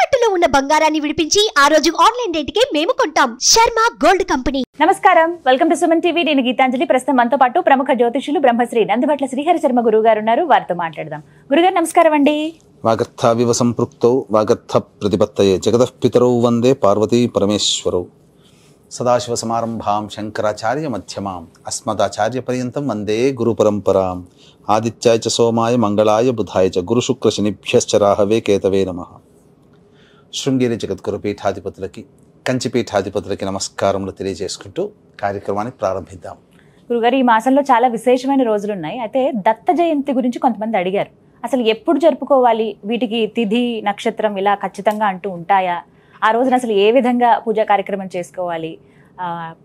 తాకట్టులో ఉన్న బంగారాన్ని విడిపించి ఆ రోజు ఆన్లైన్ రేటుకే మేము కొంటాం. Sharma gold company. నమస్కారం, వెల్కమ్ టు సుమన్ టీవీ. నేను గీతాంజలి. ప్రస్తుతం మనతో పాటు ప్రముఖ జ్యోతిషులు బ్రహ్మశ్రీ నందిబట్ల శ్రీహరి శర్మ గురువు గారు ఉన్నారు. వారితో మాట్లాడదాం. గురుగారు నమస్కారం అండి. వాగర్థావివ సంపృక్తౌ వాగర్థ ప్రతిపత్తయే జగతః పితరౌ వందే పార్వతీ పరమేశ్వరౌ. సదాశివ సమారంభాం శంకరాచార్య మధ్యమాం అస్మదాచార్య పర్యంతం వందే గురు పరంపరాం. ఆదిత్యాయ చ సోమాయ మంగళాయ బుధాయ చ గురు శుక్ర శనిభ్యశ్చ రాహవే కేతవే నమః. శృంగేరి జగద్గురు పీఠాధిపతులకి, కంచి పీఠాధిపతులకి నమస్కారములు తెలియజేసుకుంటూ కార్యక్రమాన్ని ప్రారంభిద్దాం. గురుగారు, ఈ మాసంలో చాలా విశేషమైన రోజులు ఉన్నాయి. అయితే దత్త జయంతి గురించి కొంతమంది అడిగారు. అసలు ఎప్పుడు జరుపుకోవాలి, వీటికి తిథి నక్షత్రం ఇలా ఖచ్చితంగా అంటూ ఉంటాయా, ఆ రోజున అసలు ఏ విధంగా పూజా కార్యక్రమం చేసుకోవాలి,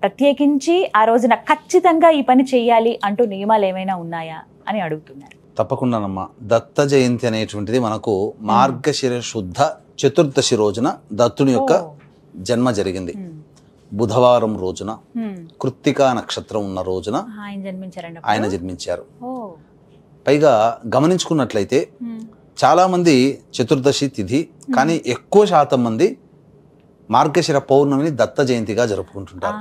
ప్రత్యేకించి ఆ రోజున ఖచ్చితంగా ఈ పని చేయాలి అంటూ నియమాలు ఏమైనా ఉన్నాయా అని అడుగుతున్నారు. తప్పకుండానమ్మా. దత్త జయంతి అనేటువంటిది మనకు మార్గశిర శుద్ధ చతుర్దశి రోజున దత్తుని యొక్క జన్మ జరిగింది. బుధవారం రోజున కృత్తికా నక్షత్రం ఉన్న రోజున ఆయన జన్మించారు. పైగా గమనించుకున్నట్లయితే చాలా మంది చతుర్దశి తిథి, కానీ ఎక్కువ శాతం మంది మార్గశిర పౌర్ణమిని దత్త జయంతిగా జరుపుకుంటుంటారు.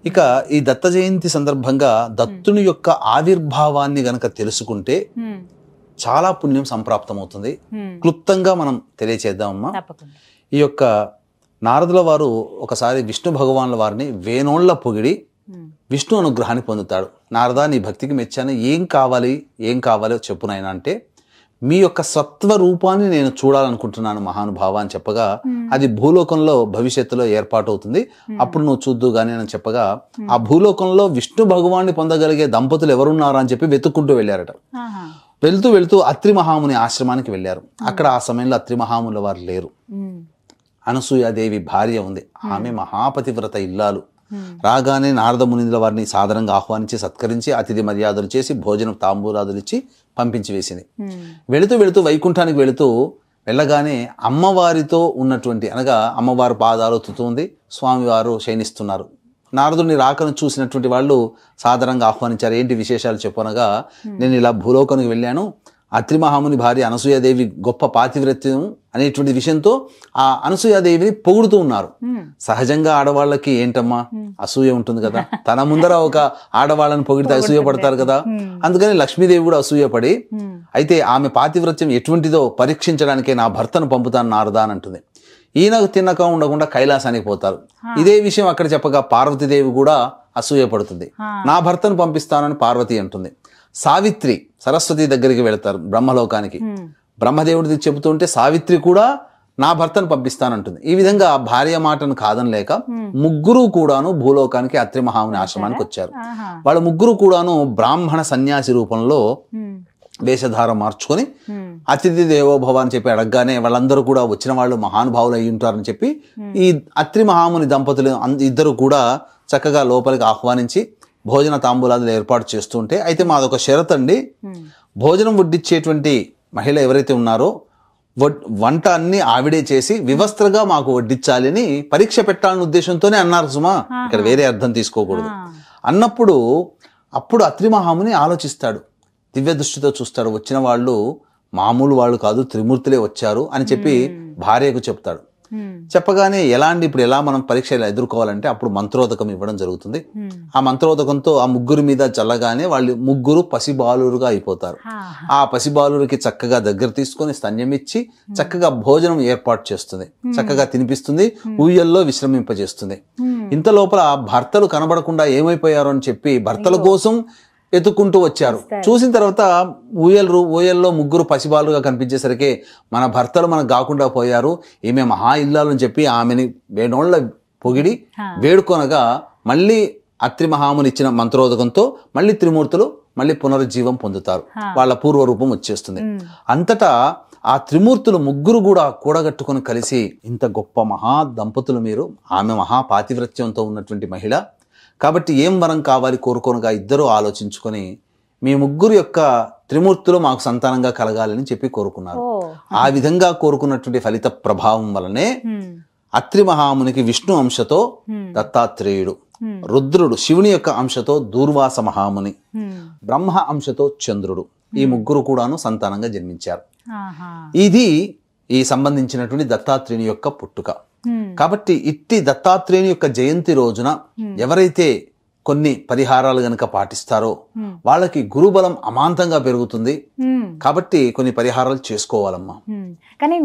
ఇక ఈ దత్త జయంతి సందర్భంగా దత్తుని యొక్క ఆవిర్భావాన్ని గనక తెలుసుకుంటే చాలా పుణ్యం సంప్రాప్తమవుతుంది. క్లుప్తంగా మనం తెలియచేద్దామమ్మా. ఈ యొక్క నారదుల వారు ఒకసారి విష్ణు భగవానుల వారిని వేనోళ్ల పొగిడి విష్ణు అనుగ్రహాన్ని పొందుతాడు. నారదా, నీ భక్తికి మెచ్చాను, ఏం కావాలో చెప్పునైనా అంటే, మీ యొక్క సత్వ రూపాన్ని నేను చూడాలనుకుంటున్నాను మహానుభావ అని చెప్పగా, అది భూలోకంలో భవిష్యత్తులో ఏర్పాటు అవుతుంది, అప్పుడు నువ్వు చూద్దు గాని అని చెప్పగా, ఆ భూలోకంలో విష్ణు భగవాన్ని పొందగలిగే దంపతులు ఎవరున్నారా అని చెప్పి వెతుక్కుంటూ వెళ్ళారట. వెళ్తూ వెళ్తూ అత్రి మహాముని ఆశ్రమానికి వెళ్ళారు. అక్కడ ఆ సమయంలో అత్రి మహాముల వారు లేరు. అనసూయాదేవి భార్య ఉంది. ఆమె మహాపతివ్రత ఇల్లాలు. రాగానే నారద మునిల వారిని సాదరంగా ఆహ్వానించి సత్కరించి అతిథి మర్యాదలు చేసి భోజనం తాంబూలాదులు ఇచ్చి పంపించి వేసింది. వెళుతూ వెళుతూ వైకుంఠానికి వెళ్ళగానే అమ్మవారితో ఉన్నటువంటి, అనగా అమ్మవారి పాదాలు తుతుంది, స్వామివారు శయనిస్తున్నారు. నారదుని రాకను చూసినటువంటి వాళ్ళు సాదరంగా ఆహ్వానించారు. ఏంటి విశేషాలు చెప్పనగా, నేను ఇలా భూలోకానికి వెళ్ళాను, అత్రి మహాముని భార్య అనసూయాదేవి గొప్ప పాతివ్రత్యం అనేటువంటి విషయంతో ఆ అనసూయాదేవిని పొగుడుతూ ఉన్నారు. సహజంగా ఆడవాళ్ళకి ఏంటమ్మా అసూయ ఉంటుంది కదా, తన ముందర ఒక ఆడవాళ్ళని పొగిడితే అసూయ పడతారు కదా. అందుకని లక్ష్మీదేవి కూడా అసూయపడి, అయితే ఆమె పాతివ్రత్యం ఎటువంటిదో పరీక్షించడానికే నా భర్తను పంపుతాను నారదా అని అంటుంది. ఈయన తిన్నక ఉండకుండా కైలాసానికి పోతారు. ఇదే విషయం అక్కడ చెప్పగా పార్వతీదేవి కూడా అసూయ పడుతుంది. నా భర్తను పంపిస్తానని పార్వతి అంటుంది. సావిత్రి సరస్వతి దగ్గరికి వెళతారు బ్రహ్మలోకానికి. బ్రహ్మదేవుడిది చెబుతుంటే సావిత్రి కూడా నా భర్తను పంపిస్తానంటుంది. ఈ విధంగా భార్య మాటను కాదనలేక ముగ్గురు కూడాను భూలోకానికి అత్రి మహాముని ఆశ్రమానికి వచ్చారు. వాళ్ళ ముగ్గురు కూడాను బ్రాహ్మణ సన్యాసి రూపంలో వేషధార మార్చుకొని అతిథి దేవోభవ అని చెప్పి అడగగానే వాళ్ళందరూ కూడా వచ్చిన వాళ్ళు మహానుభావులు అయి ఉంటారని చెప్పి ఈ అత్రి మహాముని దంపతులు ఇద్దరు కూడా చక్కగా లోపలికి ఆహ్వానించి భోజన తాంబూలాలు ఏర్పాటు చేస్తుంటే, అయితే మాదొక షరత్ అండి, భోజనం వడ్డిచ్చేటువంటి మహిళ ఎవరైతే ఉన్నారో వంట అన్ని ఆవిడే చేసి వివస్త్రగా మాకు వడ్డించాలి అని పరీక్ష పెట్టాలనే ఉద్దేశంతోనే అన్నారు సుమా, ఇక్కడ వేరే అర్థం తీసుకోకూడదు అన్నప్పుడు. అప్పుడు అత్రి మహాముని ఆలోచిస్తాడు, దివ్య దృష్టితో చూస్తాడు. వచ్చిన వాళ్ళు మామూలు వాళ్ళు కాదు, త్రిమూర్తులే వచ్చారు అని చెప్పి భార్యకు చెప్తాడు. చెప్పగానే ఇప్పుడు ఎలా మనం పరీక్ష ఎదుర్కోవాలంటే అప్పుడు మంత్రోదకం ఇవ్వడం జరుగుతుంది. ఆ మంత్రోదకంతో ఆ ముగ్గురు మీద చల్లగానే వాళ్ళు ముగ్గురు పసిబాలురుగా అయిపోతారు. ఆ పసిబాలురికి చక్కగా దగ్గర తీసుకొని స్తన్యం ఇచ్చి చక్కగా భోజనం ఏర్పాటు చేస్తుంది, చక్కగా తినిపిస్తుంది, ఊయల్లో విశ్రమింపజేస్తుంది. ఇంత లోపల భర్తలు కనబడకుండా ఏమైపోయారు అని చెప్పి భర్తల కోసం ఎత్తుకుంటూ వచ్చారు. చూసిన తర్వాత ఊయల్లో ముగ్గురు పసిబాలుగా కనిపించేసరికి మన భర్తలు మనకు కాకుండా పోయారు, ఈమె మహా ఇల్లాలు అని చెప్పి ఆమెని వేణోళ్ల పొగిడి వేడుకొనగా మళ్ళీ అత్రి మహాముని ఇచ్చిన మంత్రోదకంతో మళ్ళీ త్రిమూర్తులు మళ్ళీ పునరుజ్జీవం పొందుతారు. వాళ్ళ పూర్వరూపం వచ్చేస్తుంది. అంతటా ఆ త్రిమూర్తులు ముగ్గురు కూడా కూడగట్టుకుని కలిసి, ఇంత గొప్ప మహా దంపతులు మీరు, ఆమె మహాపాతివ్రత్యంతో ఉన్నటువంటి మహిళ కాబట్టి ఏం వరం కావాలి కోరుకోనుగా ఇద్దరు ఆలోచించుకొని మీ ముగ్గురు యొక్క త్రిమూర్తులు మాకు సంతానంగా కలగాలని చెప్పి కోరుకున్నారు. ఆ విధంగా కోరుకున్నటువంటి ఫలిత ప్రభావం వలనే అత్రి మహామునికి విష్ణు అంశతో దత్తాత్రేయుడు, రుద్రుడు శివుని యొక్క అంశతో దూర్వాస మహాముని, బ్రహ్మ అంశతో చంద్రుడు, ఈ ముగ్గురు కూడాను సంతానంగా జన్మించారు. ఇది ఈ సంబంధించినటువంటి దత్తాత్రేయుని యొక్క పుట్టుక. కాబట్టి ఇట్టి దత్తాత్రేయుని యొక్క జయంతి రోజున ఎవరైతే కొన్ని పరిహారాలు గనక పాటిస్తారో వాళ్ళకి గురుబలం అమాంతంగా పెరుగుతుంది. కాబట్టి కొన్ని పరిహారాలు చేసుకోవాలమ్మా. కానీ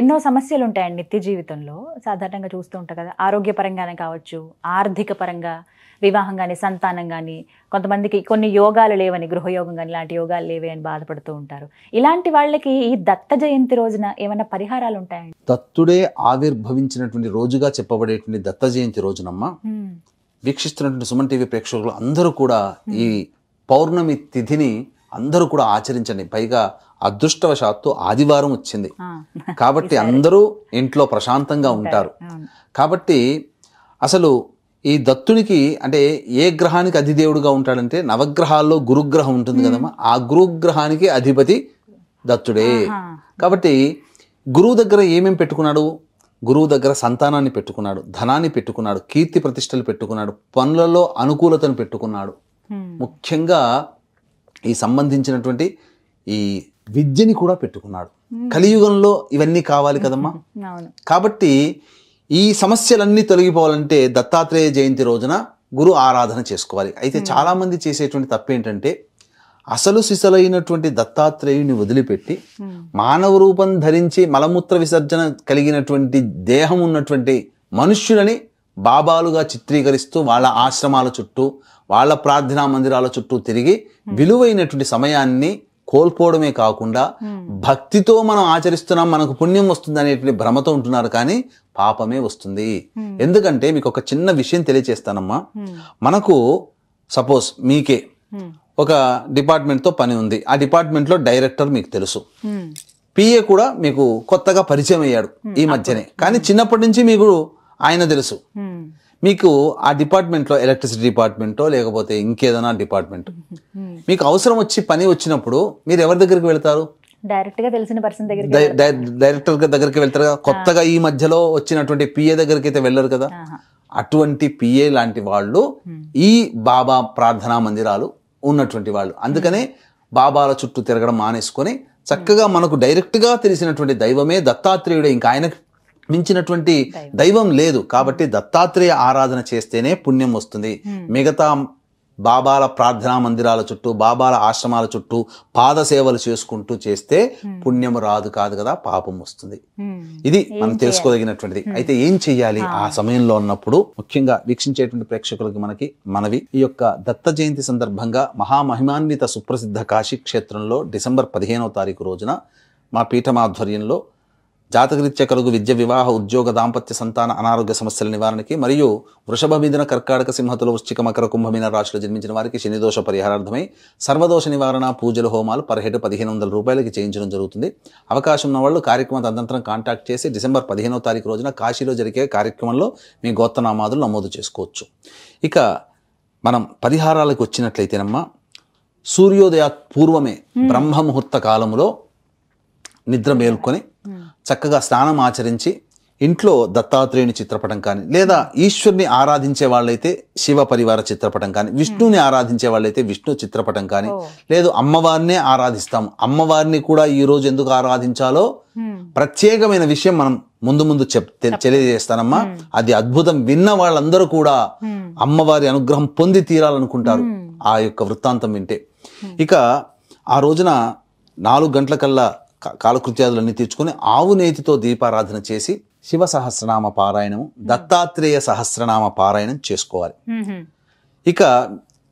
ఎన్నో సమస్యలు ఉంటాయండి నిత్య జీవితంలో, సాధారణంగా చూస్తూ ఉంటాం కదా. ఆరోగ్యపరంగానే కావచ్చు, ఆర్థిక పరంగా, వివాహం కానీ, సంతానం కానీ, కొంతమందికి కొన్ని యోగాలు లేవని, గృహయోగం కానీ ఇలాంటి యోగాలు లేవే అని బాధపడుతూ ఉంటారు. ఇలాంటి వాళ్ళకి ఈ దత్త జయంతి రోజున ఏమైనా పరిహారాలు ఉంటాయండి? దత్తుడే ఆవిర్భవించినటువంటి రోజుగా చెప్పబడేటువంటి దత్త జయంతి రోజునమ్మా వీక్షిస్తున్నటువంటి సుమన్ టీవీ ప్రేక్షకులు అందరూ కూడా ఈ పౌర్ణమి తిథిని అందరూ కూడా ఆచరించండి. పైగా అదృష్టవశాత్తు ఆదివారం వచ్చింది కాబట్టి అందరూ ఇంట్లో ప్రశాంతంగా ఉంటారు. కాబట్టి అసలు ఈ దత్తునికి అంటే ఏ గ్రహానికి అధిదేవుడుగా ఉంటాడంటే నవగ్రహాల్లో గురుగ్రహం ఉంటుంది కదమ్మా, ఆ గురుగ్రహానికి అధిపతి దత్తుడే. కాబట్టి గురువు దగ్గర ఏమేమి పెట్టుకున్నాడు? గురువు దగ్గర సంతానాన్ని పెట్టుకున్నాడు, ధనాన్ని పెట్టుకున్నాడు, కీర్తి ప్రతిష్టలు పెట్టుకున్నాడు, పనులలో అనుకూలతను పెట్టుకున్నాడు. ముఖ్యంగా ఈ సంబంధించినటువంటి ఈ విద్యని కూడా పెట్టుకున్నాడు. కలియుగంలో ఇవన్నీ కావాలి కదమ్మా. కాబట్టి ఈ సమస్యలన్నీ తొలగిపోవాలంటే దత్తాత్రేయ జయంతి రోజున గురు ఆరాధన చేసుకోవాలి. అయితే చాలా మంది చేసేటువంటి తప్పేంటంటే అసలు సిసలైనటువంటి దత్తాత్రేయుని వదిలిపెట్టి మానవ రూపం ధరించి మలమూత్ర విసర్జన కలిగినటువంటి దేహం ఉన్నటువంటి మనుష్యులని బాబాలుగా చిత్రీకరిస్తూ వాళ్ళ ఆశ్రమాల చుట్టూ, వాళ్ళ ప్రార్థనా మందిరాల చుట్టూ తిరిగి విలువైనటువంటి సమయాన్ని కోల్పోవడమే కాకుండా భక్తితో మనం ఆచరిస్తున్నాం, మనకు పుణ్యం వస్తుంది అనేటువంటి భ్రమతో ఉంటున్నారు, కానీ పాపమే వస్తుంది. ఎందుకంటే మీకు ఒక చిన్న విషయం తెలియచేస్తానమ్మా. మనకు సపోజ్ మీకే ఒక డిపార్ట్మెంట్తో పని ఉంది, ఆ డిపార్ట్మెంట్లో డైరెక్టర్ మీకు తెలుసు, పిఏ కూడా మీకు కొత్తగా పరిచయం అయ్యాడు ఈ మధ్యనే, కానీ చిన్నప్పటి నుంచి మీకు ఆయన తెలుసు. మీకు ఆ డిపార్ట్మెంట్లో ఎలక్ట్రిసిటీ డిపార్ట్మెంటో లేకపోతే ఇంకేదైనా డిపార్ట్మెంట్ మీకు అవసరం వచ్చి పని వచ్చినప్పుడు మీరు ఎవరి దగ్గరికి వెళ్తారు? డైరెక్ట్ గా తెలిసిన పర్సన్ దగ్గరికి, డైరెక్టర్ దగ్గరికి వెళ్తారు కదా. కొత్తగా ఈ మధ్యలో వచ్చినటువంటి పిఏ దగ్గరికి అయితే వెళ్ళరు కదా. అటువంటి పిఏ లాంటి వాళ్ళు ఈ బాబా ప్రార్థనా మందిరాలు ఉన్నటువంటి వాళ్ళు. అందుకనే బాబాల చుట్టూ తిరగడం మానేసుకొని చక్కగా మనకు డైరెక్ట్ గా తెలిసినటువంటి దైవమే దత్తాత్రేయుడే, ఇంకా ఆయనకు మించినటువంటి దైవం లేదు. కాబట్టి దత్తాత్రేయ ఆరాధన చేస్తేనే పుణ్యం వస్తుంది. మిగతా బాబాల ప్రార్థనా మందిరాల చుట్టూ, బాబాల ఆశ్రమాల చుట్టూ పాద సేవలు చేసుకుంటూ చేస్తే పుణ్యం రాదు కాదు కదా, పాపం వస్తుంది. ఇది మనం తెలుసుకోదగినటువంటిది. అయితే ఏం చెయ్యాలి ఆ సమయంలో ఉన్నప్పుడు? ముఖ్యంగా వీక్షించేటువంటి ప్రేక్షకులకి మనకి మనవి, ఈ యొక్క దత్త జయంతి సందర్భంగా మహామహిమాన్విత సుప్రసిద్ధ కాశీ క్షేత్రంలో డిసెంబర్ 15వ తారీఖు రోజున మా పీఠం ఆధ్వర్యంలో జాతకరీత్యా కలుగు విద్య, వివాహ, ఉద్యోగ, దాంపత్య, సంతాన, అనారోగ్య సమస్యల నివారణకి మరియు వృషభ, మిథున, కర్కాటక, సింహతుల, వృశ్చిక, మకర, కుంభమీన రాశిలో జన్మించిన వారికి శనిదోష పరిహారార్థమై సర్వదోష నివారణ పూజలు, హోమాలు పర్ హెడ్ 1500 రూపాయలకి చేయించడం జరుగుతుంది. అవకాశం ఉన్న వాళ్ళు కార్యక్రమం తదనంతరం కాంటాక్ట్ చేసి డిసెంబర్ 15వ తారీఖు రోజున కాశీలో జరిగే కార్యక్రమంలో మీ గోత్రనామాదులు నమోదు చేసుకోవచ్చు. ఇక మనం పరిహారాలకు వచ్చినట్లయితేనమ్మా, సూర్యోదయ పూర్వమే బ్రహ్మ ముహూర్త కాలంలో నిద్ర మేల్కొని చక్కగా స్నానం ఆచరించి ఇంట్లో దత్తాత్రేయుని చిత్రపటం కానీ, లేదా ఈశ్వరుని ఆరాధించే వాళ్ళైతే శివ పరివార చిత్రపటం కానీ, విష్ణుని ఆరాధించే వాళ్ళైతే విష్ణు చిత్రపటం కానీ, లేదు అమ్మవారినే ఆరాధిస్తాము, అమ్మవారిని కూడా ఈ రోజు ఎందుకు ఆరాధించాలో ప్రత్యేకమైన విషయం మనం ముందు తెలియజేస్తానమ్మా. అది అద్భుతం. విన్న వాళ్ళందరూ కూడా అమ్మవారి అనుగ్రహం పొంది తీరాలనుకుంటారు ఆ యొక్క వృత్తాంతం వింటే. ఇక ఆ రోజున 4 గంటలకల్లా కాలకృత్యాదులన్నీ తీర్చుకొని ఆవు నేతితో దీపారాధన చేసి శివ సహస్రనామ పారాయణం, దత్తాత్రేయ సహస్రనామ పారాయణం చేసుకోవాలి. ఇక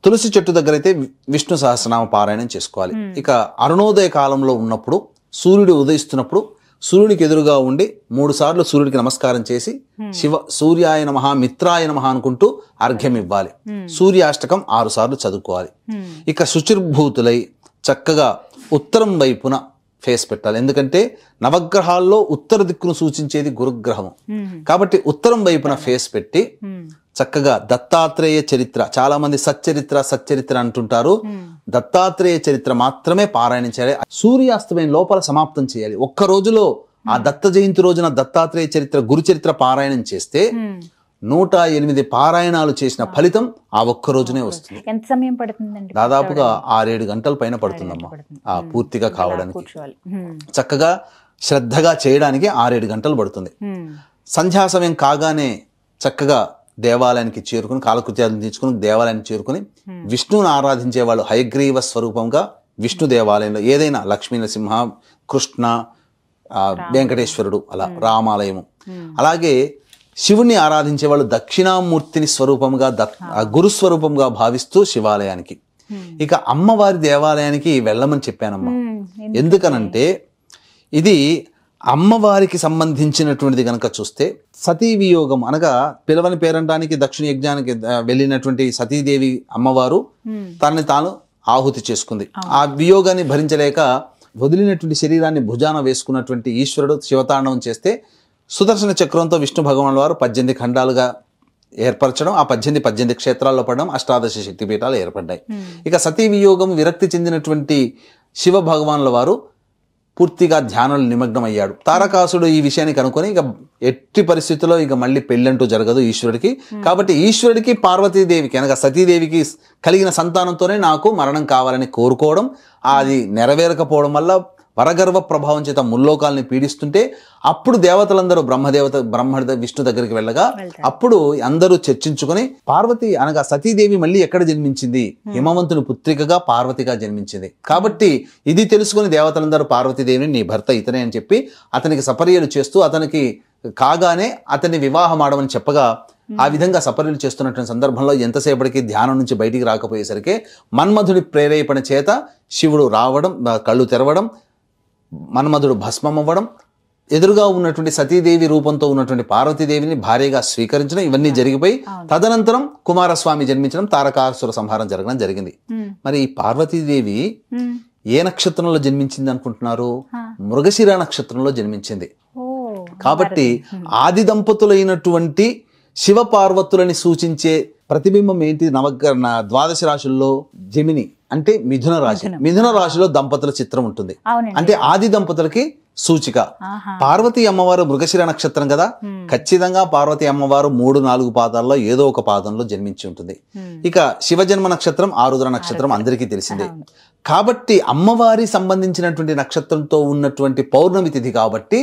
తులసి చెట్టు దగ్గర అయితే విష్ణు సహస్రనామ పారాయణం చేసుకోవాలి. ఇక అరుణోదయ కాలంలో ఉన్నప్పుడు సూర్యుడు ఉదయిస్తున్నప్పుడు సూర్యుడికి ఎదురుగా ఉండి 3 సార్లు సూర్యుడికి నమస్కారం చేసి సూర్యాయ నమః, మిత్రాయ నమః అనుకుంటూ అర్ఘ్యం ఇవ్వాలి. సూర్యాష్టకం 6 సార్లు చదువుకోవాలి. ఇక శుచిర్భూతులై చక్కగా ఉత్తరం వైపున ఫేస్ పెట్టాలి. ఎందుకంటే నవగ్రహాల్లో ఉత్తర దిక్కును సూచించేది గురుగ్రహము కాబట్టి ఉత్తరం వైపున ఫేస్ పెట్టి చక్కగా దత్తాత్రేయ చరిత్ర, చాలా మంది సచ్చరిత్ర అంటుంటారు, దత్తాత్రేయ చరిత్ర మాత్రమే పారాయణం చేయాలి. సూర్యాస్తమయం లోపల సమాప్తం చేయాలి. ఒక్క రోజులో ఆ దత్త జయంతి రోజున దత్తాత్రేయ చరిత్ర, గురు చరిత్ర పారాయణం చేస్తే 108 పారాయణాలు చేసిన ఫలితం ఆ ఒక్క రోజునే వస్తుంది. ఎంత సమయం పడుతుందండి? దాదాపుగా 6-7 గంటల పైన పడుతుందమ్మా పూర్తిగా కావడానికి. చక్కగా శ్రద్ధగా చేయడానికి 6-7 గంటలు పడుతుంది. సంధ్యా సమయం కాగానే చక్కగా దేవాలయానికి చేరుకుని కాలకృత్యాలను తీర్చుకుని దేవాలయానికి చేరుకుని విష్ణువుని ఆరాధించే వాళ్ళు హయగ్రీవ స్వరూపంగా విష్ణు దేవాలయంలో ఏదైనా లక్ష్మీ నరసింహ, కృష్ణ, వెంకటేశ్వరుడు, అలా రామాలయము, అలాగే శివుణ్ణి ఆరాధించే వాళ్ళు దక్షిణామూర్తిని స్వరూపంగా గురుస్వరూపంగా భావిస్తూ శివాలయానికి, ఇక అమ్మవారి దేవాలయానికి వెళ్ళమని చెప్పానమ్మా. ఎందుకనంటే ఇది అమ్మవారికి సంబంధించినటువంటిది కనుక చూస్తే సతీ వియోగం అనగా పిలవని పేరంటానికి దక్షిణ యజ్ఞానికి వెళ్ళినటువంటి సతీదేవి అమ్మవారు తనని తాను ఆహుతి చేసుకుంది. ఆ వియోగాన్ని భరించలేక వదిలినటువంటి శరీరాన్ని భుజాన వేసుకున్నటువంటి ఈశ్వరుడు శివతాండవం చేస్తే సుదర్శన చక్రంతో విష్ణు భగవాన్ వారు 18 ఖండాలుగా ఏర్పరచడం, ఆ 18 క్షేత్రాల్లో పడడం, అష్టాదశ శక్తిపీఠాలు ఏర్పడ్డాయి. ఇక సతీ వియోగం విరక్తి చెందినటువంటి శివ భగవాన్ల వారు పూర్తిగా ధ్యానంలో నిమగ్నం అయ్యాడు. తారకాసుడు ఈ విషయాన్ని కనుక్కొని ఇక ఎట్టి పరిస్థితుల్లో ఇక మళ్ళీ పెళ్ళంటూ జరగదు ఈశ్వరుడికి. కాబట్టి ఈశ్వరుడికి పార్వతీదేవికి అనగా సతీదేవికి కలిగిన సంతానంతోనే నాకు మరణం కావాలని కోరుకోవడం, అది నెరవేరకపోవడం వల్ల వరగర్వ ప్రభావం చేత ముల్లోకాలని పీడిస్తుంటే అప్పుడు దేవతలందరూ బ్రహ్మ విష్ణు దగ్గరికి వెళ్ళగా అప్పుడు అందరూ చర్చించుకొని పార్వతి అనగా సతీదేవి మళ్ళీ ఎక్కడ జన్మించింది? హిమవంతుని పుత్రికగా పార్వతిగా జన్మించింది. కాబట్టి ఇది తెలుసుకుని దేవతలందరూ పార్వతీదేవిని నీ భర్త ఇతనే అని చెప్పి అతనికి సపర్యలు చేస్తూ అతనికి కాగానే అతన్ని వివాహం ఆడమని చెప్పగా ఆ విధంగా సపర్యలు చేస్తున్నటువంటి సందర్భంలో ఎంతసేపటికి ధ్యానం నుంచి బయటికి రాకపోయేసరికి మన్మధుడి ప్రేరేపణ చేత శివుడు రావడం, కళ్ళు తెరవడం, మన్మధుడు భస్మం అవ్వడం, ఎదురుగా ఉన్నటువంటి సతీదేవి రూపంతో ఉన్నటువంటి పార్వతీదేవిని భార్యగా స్వీకరించడం, ఇవన్నీ జరిగిపోయి తదనంతరం కుమారస్వామి జన్మించడం, తారకాసుర సంహారం జరగడం జరిగింది. మరి ఈ పార్వతీదేవి ఏ నక్షత్రంలో జన్మించింది అనుకుంటున్నారు? మృగశిర నక్షత్రంలో జన్మించింది. కాబట్టి ఆది దంపతులైనటువంటి శివ పార్వతులని సూచించే ప్రతిబింబం ఏంటి? ద్వాదశ రాశుల్లో జమిని అంటే మిథున రాశి. మిథున రాశిలో దంపతుల చిత్రం ఉంటుంది, అంటే ఆది దంపతులకి సూచిక. పార్వతీ అమ్మవారు మృగశిర నక్షత్రం కదా, ఖచ్చితంగా పార్వతీ అమ్మవారు 3-4 పాదాల్లో ఏదో ఒక పాదంలో జన్మించి ఉంటుంది. ఇక శివజన్మ నక్షత్రం ఆరుద్ర నక్షత్రం అందరికీ తెలిసిందే. కాబట్టి అమ్మవారి సంబంధించినటువంటి నక్షత్రంతో ఉన్నటువంటి పౌర్ణమి తిథి కాబట్టి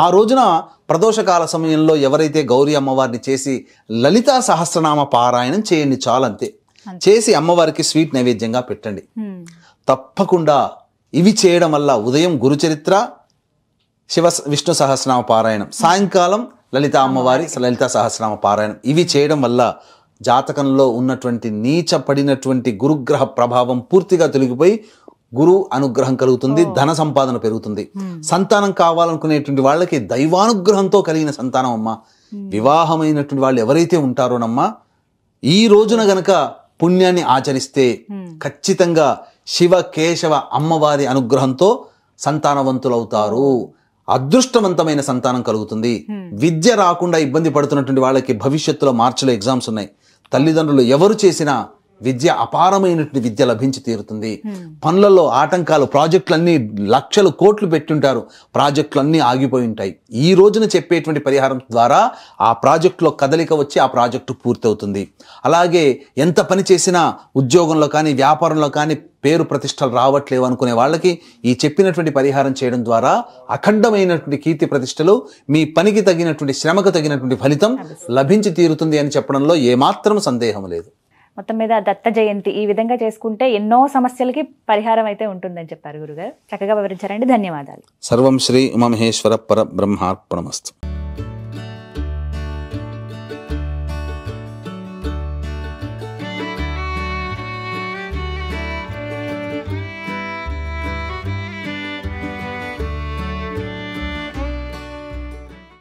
ఆ రోజున ప్రదోషకాల సమయంలో ఎవరైతే గౌరీ అమ్మవారిని చేసి లలితా సహస్రనామ పారాయణం చేయండి, చాలంతే. చేసి అమ్మవారికి స్వీట్ నైవేద్యంగా పెట్టండి. తప్పకుండా ఇవి చేయడం వల్ల ఉదయం గురుచరిత్ర, విష్ణు సహస్రనామ పారాయణం, సాయంకాలం లలిత అమ్మవారి లలితా సహస్రనామ పారాయణం, ఇవి చేయడం వల్ల జాతకంలో ఉన్నటువంటి నీచపడినటువంటి గురుగ్రహ ప్రభావం పూర్తిగా తొలగిపోయి గురు అనుగ్రహం కలుగుతుంది, ధన సంపాదన పెరుగుతుంది. సంతానం కావాలనుకునేటువంటి వాళ్ళకి దైవానుగ్రహంతో కలిగిన సంతానం అమ్మ. వివాహమైనటువంటి వాళ్ళు ఎవరైతే ఉంటారోనమ్మా, ఈ రోజున గనక పుణ్యాన్ని ఆచరిస్తే ఖచ్చితంగా శివ కేశవ అమ్మవారి అనుగ్రహంతో సంతానవంతులవుతారు. అదృష్టవంతమైన సంతానం కలుగుతుంది. విద్య రాకుండా ఇబ్బంది పడుతున్నటువంటి వాళ్ళకి భవిష్యత్తులో మార్చిలో ఎగ్జామ్స్ ఉన్నాయి. తల్లిదండ్రులు ఎవరు చేసినా విద్య అపారమైనటువంటి విద్య లభించి తీరుతుంది. పనులలో ఆటంకాలు, ప్రాజెక్టులన్నీ లక్షలు కోట్లు పెట్టుంటారు, ప్రాజెక్టులన్నీ ఆగిపోయి ఉంటాయి. ఈ రోజున చెప్పేటువంటి పరిహారం ద్వారా ఆ ప్రాజెక్టులో కదలిక వచ్చి ఆ ప్రాజెక్టు పూర్తవుతుంది. అలాగే ఎంత పని చేసినా ఉద్యోగంలో కానీ వ్యాపారంలో కానీ పేరు ప్రతిష్టలు రావట్లేవు అనుకునే వాళ్ళకి ఈ చెప్పినటువంటి పరిహారం చేయడం ద్వారా అఖండమైనటువంటి కీర్తి ప్రతిష్టలు, మీ పనికి తగినటువంటి శ్రమకు తగినటువంటి ఫలితం లభించి తీరుతుంది అని చెప్పడంలో ఏమాత్రం సందేహం లేదు. మొత్తం మీద దత్త జయంతి ఈ విధంగా చేసుకుంటే ఎన్నో సమస్యలకి పరిహారం అయితే ఉంటుందని చెప్పారు గురుగారు. చక్కగా వివరించారండి, ధన్యవాదాలు. సర్వం శ్రీ ఉమామహేశ్వర పర బ్రహ్మార్పణమస్తు.